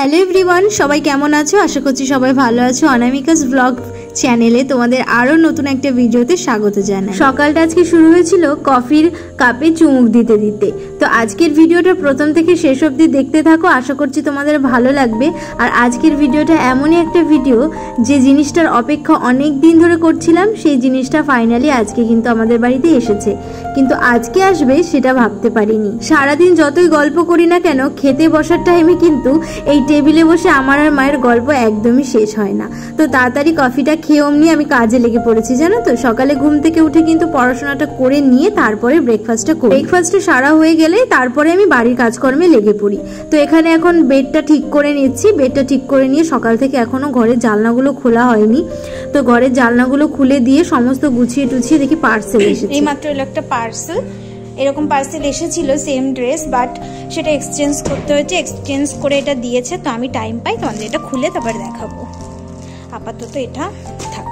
Hello everyone, সবাই কেমন আছো? আশা করছি সবাই ভালো আছো। অনামিকাস ব্লগ চ্যানেলে তোমাদের আরও নতুন একটা ভিডিওতে স্বাগত জানাই। সকালটা আজকে শুরু হয়েছিল কফির কাপে চুমুক দিতে দিতে। তো আজকের ভিডিওটা প্রথম থেকে শেষ অবধি দেখতে থাকো, আশা করছি তোমাদের ভালো লাগবে। আর আজকের ভিডিওটা এমনই একটা ভিডিও যে জিনিসটার অপেক্ষা অনেক দিন ধরে করছিলাম, সেই জিনিসটা ফাইনালি আজকে কিন্তু আমাদের বাড়িতে এসেছে। কিন্তু আজকে আসবে সেটা ভাবতে পারিনি। সারাদিন যতই গল্প করি না কেন, খেতে বসার টাইমে কিন্তু এই টেবিলে বসে আমার আর মায়ের গল্প একদমই শেষ হয় না। তো তাড়াতাড়ি কফিটা খেয়ে অমনি আমি কাজে লেগে পড়েছি, জানো তো। সকালে ঘুম থেকে উঠে কিন্তু পড়াশোনাটা করে নিয়ে তারপরে ব্রেকফাস্টটা করি। ব্রেকফাস্টটা সারা হয়ে গেলে তারপরে আমি বাড়ির কাজকর্মে লেগে পড়ি। তো এখানে এখন বেডটা ঠিক করে নিচ্ছি। বেডটা ঠিক করে নিয়ে সকাল থেকে এখনো ঘরের জানলাগুলো খোলা হয়নি। তো ঘরের জানলাগুলো খুলে দিয়ে সমস্ত গুছিয়ে টুছিয়ে দেখি পার্সেল এসেছে। এইমাত্র এলো একটা পার্সেল। এরকম পার্সেল এসেছিল সেম ড্রেস, বাট সেটা এক্সচেঞ্জ করতে হয়েছে। এক্সচেঞ্জ করে এটা দিয়েছে। তো আমি টাইম পাই তোমাদের এটা খুলে তারপর দেখাবো। আপাতত এটা থাক।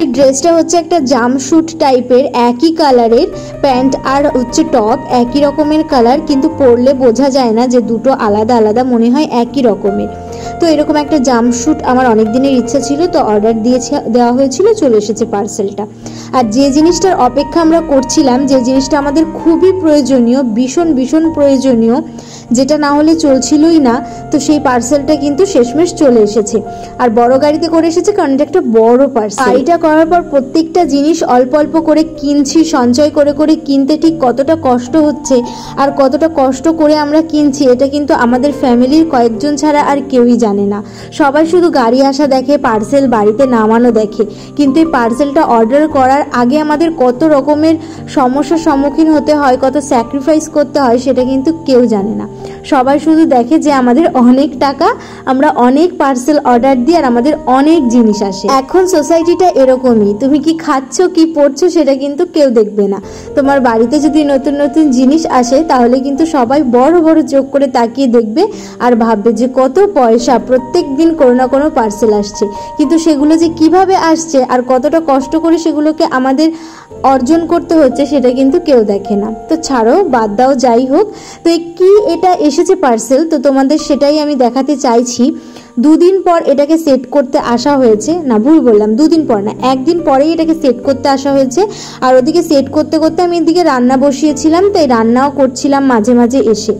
এই ড্রেসটা হচ্ছে একটা জাম্পস্যুট টাইপের, একই কালারের প্যান্ট আর হচ্ছে টপ, একই রকমের কালার, কিন্তু পরলে বোঝা যায় না যে দুটো আলাদা আলাদা, মনে হয় একই রকমের। তো এরকম একটা জাম্পস্যুট আমার অনেক দিনের ইচ্ছা ছিল, তো অর্ডার দেওয়া হয়েছিল, চলে এসেছে পার্সেলটা। আর যে জিনিসটার অপেক্ষা আমরা করছিলাম, যে জিনিসটা আমাদের খুবই প্রয়োজনীয়, ভীষণ ভীষণ প্রয়োজনীয়, যেটা না হলে চলছিলই না, তো সেই পার্সেলটা কিন্তু শেষমেশ চলে এসেছে। আর বড় গাড়িতে করে এসেছে, কারণ এটা একটা বড় পার্সেল। গাড়িটা করার পর প্রত্যেকটা জিনিস অল্প অল্প করে কিনছি, সঞ্চয় করে করে কিনতে ঠিক কতটা কষ্ট হচ্ছে আর কতটা কষ্ট করে আমরা কিনছি, এটা কিন্তু আমাদের ফ্যামিলির কয়েকজন ছাড়া আর কেউই জানে না। সবাই শুধু গাড়ি আসা দেখে, পার্সেল বাড়িতে নামানো দেখে, কিন্তু এই পার্সেলটা অর্ডার করার আগে আমাদের কত রকমের সমস্যার সম্মুখীন হতে হয়, কত স্যাক্রিফাইস করতে হয়, সেটা কিন্তু কেউ জানে না। সবাই শুধু দেখে যে আমাদের অনেক টাকা, আমরা অনেক পার্সেল অর্ডার দিই আর আমাদের অনেক জিনিস আসে। এখন সোসাইটিটা এরকমই, তুমি কি খাচ্ছ কি পড়ছো সেটা কিন্তু কেউ দেখবে না। তোমার বাড়িতে যদি নতুন নতুন জিনিস আসে তাহলে কিন্তু সবাই বড় বড় চোখ করে তাকিয়ে দেখবে আর ভাববে যে কত পয়সা, প্রত্যেক দিন কোনো না কোনো পার্সেল আসছে। কিন্তু সেগুলো যে কিভাবে আসছে আর কতটা কষ্ট করে সেগুলোকে আমাদের অর্জন করতে হচ্ছে সেটা কিন্তু কেউ দেখে না। তো ছাড়ো, বাদ দাও, যাই হোক। তো কি এটা এসেছে পার্সেল, তো তোমাদের সেটাই আমি দেখাতে চাইছি। দুদিন পর এটাকে সেট করতে আসা হয়েছে, না ভুল বললাম, দুদিন পর না, একদিন পরেই এটাকে সেট করতে আসা হয়েছে। আর ওদিকে সেট করতে করতে আমি এদিকে রান্না বসিয়েছিলাম, তাই রান্নাও করছিলাম মাঝে মাঝে এসে।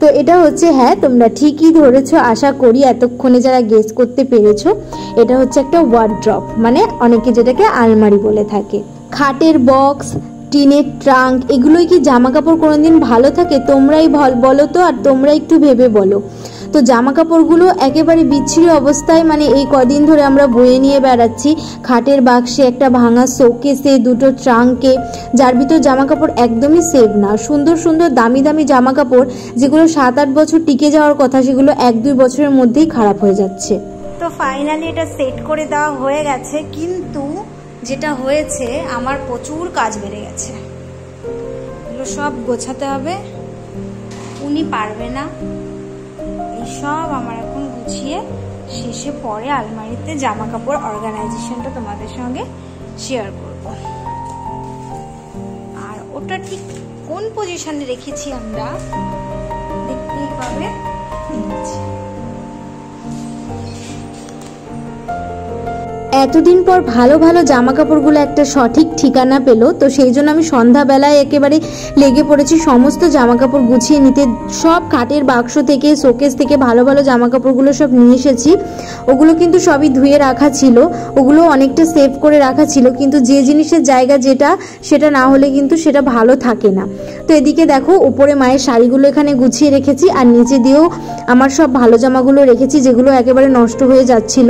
তো এটা হচ্ছে, হ্যাঁ তোমরা ঠিকই ধরেছো, আশা করি এতক্ষণে যারা গেস করতে পেরেছো, এটা হচ্ছে একটা ওয়ার্ড্রপ, মানে অনেকে যেটাকে আলমারি বলে থাকে। খাটের বক্স, টিনের ট্রাঙ্ক, এগুলোই কি জামা কাপড় কোনোদিন ভালো থাকে? তোমরাই বলো তো, আর তোমরা একটু ভেবে বলো। তো জামা কাপড়গুলো একেবারে বিচ্ছিরি অবস্থায়, মানে এই কদিন ধরে আমরা বয়ে নিয়ে বেড়াচ্ছি। খাটের বাক্সে, একটা ভাঙা শোকেসে, দুটো ট্রাঙ্কে, যার ভিতর জামা কাপড় একদমই সেভ না। সুন্দর সুন্দর দামি দামি জামা কাপড় যেগুলো 7-8 বছর টিকে যাওয়ার কথা, সেগুলো 1-2 বছরের মধ্যেই খারাপ হয়ে যাচ্ছে। তো ফাইনালি এটা সেট করে দেওয়া হয়ে গেছে, কিন্তু যেটা হয়েছে আমার প্রচুর কাজ বেড়ে গেছে। এগুলো সব গোছাতে হবে, উনি পারবে না। এই সব আমার এখন গুছিয়ে শেষে পরে আলমারিতে জামা কাপড় অর্গানাইজেশনটা তোমাদের সঙ্গে শেয়ার করব। আর ওটা ঠিক কোন পজিশনে রেখেছি আমরা দেখতেই পাবে। এতদিন পর ভালো ভালো জামা কাপড়গুলো একটা সঠিক ঠিকানা পেল, তো সেই জন্য আমি সন্ধ্যাবেলায় একেবারে লেগে পড়েছি সমস্ত জামা কাপড় গুছিয়ে নিতে। সব খাটের বাক্স থেকে, শোকেস থেকে ভালো ভালো জামা কাপড়গুলো সব নিয়ে এসেছি। ওগুলো কিন্তু সবই ধুয়ে রাখা ছিল, ওগুলো অনেকটা সেভ করে রাখা ছিল, কিন্তু যে জিনিসের জায়গা যেটা, সেটা না হলে কিন্তু সেটা ভালো থাকে না। তো এদিকে দেখো, উপরে মায়ের শাড়িগুলো এখানে গুছিয়ে রেখেছি, আর নিচে দিয়েও আমার সব ভালো জামাগুলো রেখেছি, যেগুলো একেবারে নষ্ট হয়ে যাচ্ছিল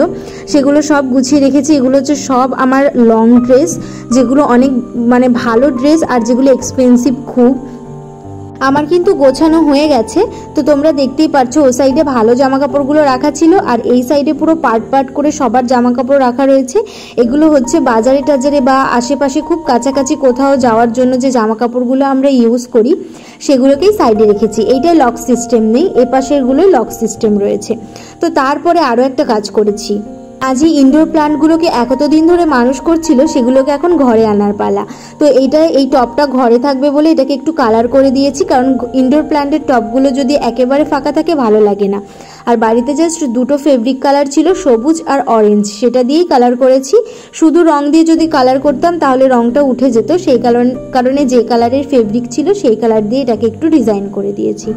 সেগুলো সব গুছিয়ে রেখেছি। এগুলো হচ্ছে সব আমার লং ড্রেস, যেগুলো অনেক মানে ভালো ড্রেস আর যেগুলো এক্সপেন্সিভ খুব। আমার কিন্তু গোছানো হয়ে গেছে। তো তোমরা দেখতেই পাচ্ছ, ও সাইডে ভালো জামা কাপড়গুলো রাখা ছিল, আর এই সাইডে পুরো পার্ট পার্ট করে সবার জামা কাপড় রাখা রয়েছে। এগুলো হচ্ছে বাজারে টাজারে বা আশেপাশে খুব কাছাকাছি কোথাও যাওয়ার জন্য যে জামা কাপড়গুলো আমরা ইউজ করি, সেগুলোকেই সাইডে রেখেছি। এইটাই লক সিস্টেম নেই, এপাশেরগুলোই লক সিস্টেম রয়েছে। তো তারপরে আরও একটা কাজ করেছি, আজই ইনডোর প্লান্টগুলোকে এতদিন ধরে মানুষ করছিল, সেগুলোকে এখন ঘরে আনার পালা। তো এই টবটা ঘরে থাকবে বলে এটাকে একটু কালার করে দিয়েছি, কারণ ইনডোর প্লান্টের টবগুলো যদি একেবারে ফাঁকা থাকে ভালো লাগে না। আর বাড়িতে জাস্ট দুটো ফেব্রিক কালার ছিল, সবুজ আর অরেঞ্জ, সেটা দিয়েই কালার করেছি। শুধু রং দিয়ে যদি কালার করতাম তাহলে রংটা উঠে যেত, সেই কারণে যে কালারের ফেব্রিক ছিল সেই কালার দিয়ে এটাকে একটু ডিজাইন করে দিয়েছি।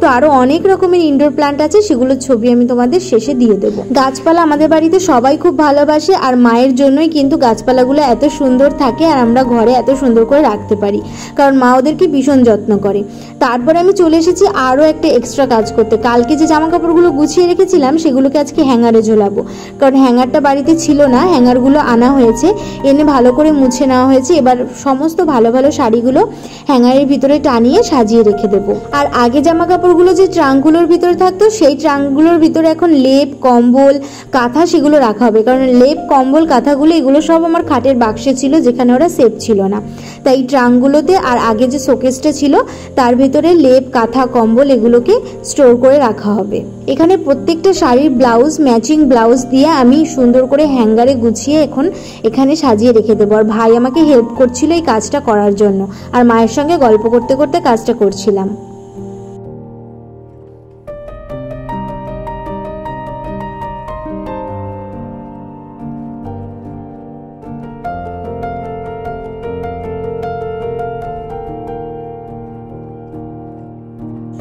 তো আরও অনেক রকমের ইনডোর প্ল্যান্ট আছে, সেগুলোর ছবি আমি তোমাদের শেষে দিয়ে দেবো। গাছপালা আমাদের বাড়িতে সবাই খুব ভালোবাসে, আর মায়ের জন্যই কিন্তু গাছপালাগুলো এত সুন্দর থাকে আর আমরা ঘরে এত সুন্দর করে রাখতে পারি, কারণ মা ওদেরকে ভীষণ যত্ন করে। তারপরে আমি চলে এসেছি আরও একটা এক্সট্রা কাজ করতে। কালকে যে জামা কাপড়গুলো গুছিয়ে রেখেছিলাম সেগুলোকে আজকে হ্যাঙ্গারে ঝোলাবো, কারণ হ্যাঙ্গারটা বাড়িতে ছিল না, হ্যাঙ্গারগুলো আনা হয়েছে, এনে ভালো করে মুছে নেওয়া হয়েছে। এবার সমস্ত ভালো ভালো শাড়িগুলো হ্যাঙ্গারের ভিতরে টানিয়ে সাজিয়ে রেখে দেবো। আর আগে জামা কাপড়গুলো যে ট্রাঙ্কগুলোর ভিতরে থাকতো সেই ট্রাঙ্কগুলোর ভিতরে এখন লেপ, কম্বল, কাঁথা সেগুলো রাখা হবে, কারণ লেপ, কম্বল, কাঁথাগুলো এগুলো সব আমার খাটের বাক্সে ছিল, যেখানে ওরা সেফ ছিল না। তাই ট্রাঙ্কগুলোতে আর আগে যে শোকেসটা ছিল তার ভিতরে লেপ, কাঁথা, কম্বল এগুলোকে স্টোর করে রাখা হবে। এখানে প্রত্যেকটা শাড়ির ব্লাউজ, ম্যাচিং ব্লাউজ দিয়ে আমি সুন্দর করে হ্যাঙ্গারে গুছিয়ে এখন এখানে সাজিয়ে রেখে দেবো। আর ভাই আমাকে হেল্প করছিল এই কাজটা করার জন্য, আর মায়ের সঙ্গে গল্প করতে করতে কাজটা করছিলাম।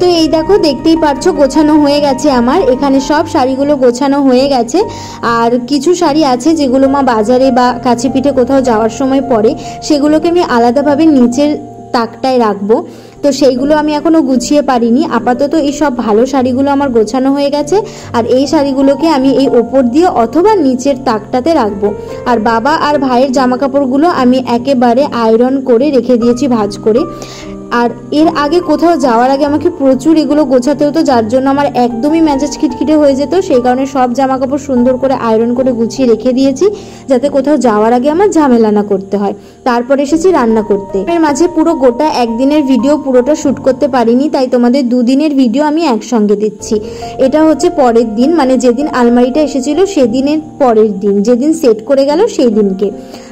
তো এই দেখো, দেখতেই পারছো গোছানো হয়ে গেছে আমার। এখানে সব শাড়িগুলো গোছানো হয়ে গেছে, আর কিছু শাড়ি আছে যেগুলো মা বাজারে বা কাছে পিঠে কোথাও যাওয়ার সময় পরে, সেগুলোকে আমি আলাদাভাবে নিচের তাকটায় রাখবো। তো সেইগুলো আমি এখনও গুছিয়ে পারিনি। আপাতত এই সব ভালো শাড়িগুলো আমার গোছানো হয়ে গেছে, আর এই শাড়িগুলোকে আমি এই ওপর দিয়ে অথবা নিচের তাকটাতে রাখবো। আর বাবা আর ভাইয়ের জামা কাপড়গুলো আমি একেবারে আয়রন করে রেখে দিয়েছি ভাঁজ করে। আর এর আগে কোথাও যাওয়ার আগে আমাকে প্রচুর এগুলো গোছাতে হতো, যার জন্য আমার একদমই মেজাজ খিটখিটে হয়ে যেত। সেই কারণে সব জামা কাপড় সুন্দর করে আয়রন করে গুছিয়ে রেখে দিয়েছি, যাতে কোথাও যাওয়ার আগে আমার ঝামেলা না করতে হয়। তারপর এসেছি রান্না করতে। এর মাঝে পুরো গোটা একদিনের ভিডিও পুরোটা শ্যুট করতে পারিনি, তাই তোমাদের দুদিনের ভিডিও আমি একসঙ্গে দিচ্ছি। এটা হচ্ছে পরের দিন, মানে যেদিন আলমারিটা এসেছিল সেদিনের পরের দিন, যেদিন সেট করে গেল সেই দিনকে।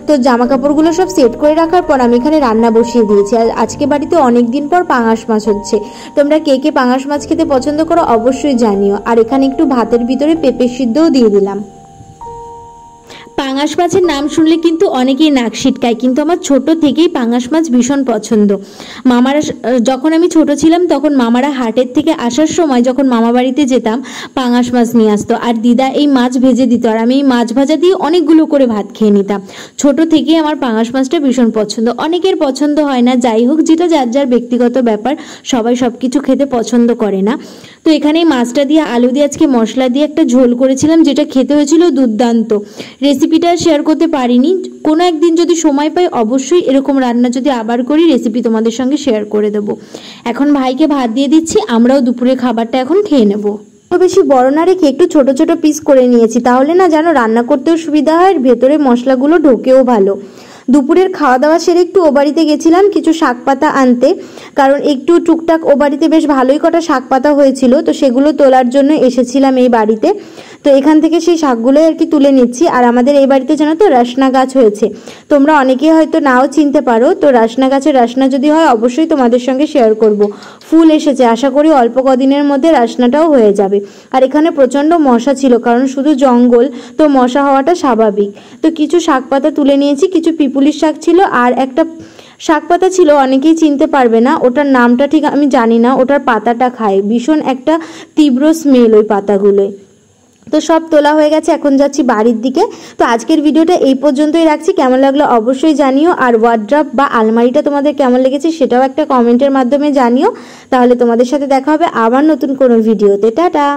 তো জামা কাপড়গুলো সব সেট করে রাখার পর আমি এখানে রান্না বসিয়ে দিয়েছি। আর আজকে বাড়িতে অনেক দিন পর পাঙাশ মাছ হচ্ছে। তোমরা কে কে পাঙাশ মাছ খেতে পছন্দ করো অবশ্যই জানিও। আর এখানে একটু ভাতের ভিতরে পেঁপে সিদ্ধও দিয়ে দিলাম। পাঙাশ মাছের নাম শুনলে কিন্তু অনেকেই নাক সিটকায়, কিন্তু আমার ছোট থেকেই পাঙাশ মাছ ভীষণ পছন্দ। মামারা, যখন আমি ছোট ছিলাম তখন মামারা হাটের থেকে আসার সময় যখন মামা বাড়িতে যেতাম পাঙাশ মাছ নিয়ে আসতো, আর দিদা এই মাছ ভেজে দিত, আর আমি এই মাছ ভাজা দিয়ে অনেকগুলো করে ভাত খেয়ে নিতাম। ছোট থেকেই আমার পাঙাশ মাছটা ভীষণ পছন্দ। অনেকের পছন্দ হয় না, যাই হোক, যেটা যার যার ব্যক্তিগত ব্যাপার, সবাই সব কিছু খেতে পছন্দ করে না। তো এখানে এই মাছটা দিয়ে আলু দিয়ে আজকে মশলা দিয়ে একটা ঝোল করেছিলাম, যেটা খেতে হয়েছিল দুর্দান্ত। রেসিপিটা শেয়ার করতে পারিনি, কোনো একদিন যদি সময় পাই অবশ্যই এরকম রান্না যদি আবার করি রেসিপি তোমাদের সঙ্গে শেয়ার করে দেবো। এখন ভাইকে ভাত দিয়ে দিচ্ছি, আমরাও দুপুরের খাবারটা এখন খেয়ে নেবো। বেশি বড় না রেখে একটু ছোট ছোট পিস করে নিয়েছি, তাহলে না যেন রান্না করতেও সুবিধা হয়, ভেতরে মশলাগুলো ঢোকেও ভালো। দুপুরের খাওয়া দাওয়া সেরে একটু ও বাড়িতে গেছিলাম কিছু শাক পাতা আনতে, কারণ একটু টুকটাক ও বাড়িতে বেশ ভালোই কটা শাক পাতা হয়েছিল, তো সেগুলো তোলার জন্য এসেছিলাম এই বাড়িতে। তো এখান থেকে সেই শাকগুলোই আর কি তুলে নিচ্ছি। আর আমাদের এই বাড়িতে জানো তো রসনা গাছ হয়েছে, তোমরা অনেকেই হয়তো নাও চিনতে পারো। তো রসনা গাছের রসনা যদি হয় অবশ্যই তোমাদের সঙ্গে শেয়ার করব। ফুল এসেছে, আশা করি অল্প কদিনের মধ্যে রসনাটাও হয়ে যাবে। আর এখানে প্রচণ্ড মশা ছিল, কারণ শুধু জঙ্গল, তো মশা হওয়াটা স্বাভাবিক। তো কিছু শাক পাতা তুলে নিয়েছি, কিছু পিপুলির শাক ছিল, আর একটা শাক পাতা ছিল অনেকেই চিনতে পারবে না, ওটার নামটা ঠিক আমি জানি না। ওটার পাতাটা খায়, ভীষণ একটা তীব্র স্মেল ওই পাতাগুলোয়। তো সব তোলা হয়ে গেছে, এখন যাচ্ছি বাড়ির দিকে। তো আজকের ভিডিওটা এই পর্যন্তই রাখছি, কেমন লাগলো অবশ্যই জানিও। আর ওয়ার্ড্রপ বা আলমারিটা তোমাদের কেমন লেগেছে সেটাও একটা কমেন্টের মাধ্যমে জানিও। তাহলে তোমাদের সাথে দেখা হবে আবার নতুন কোনো ভিডিওতে। টাটা।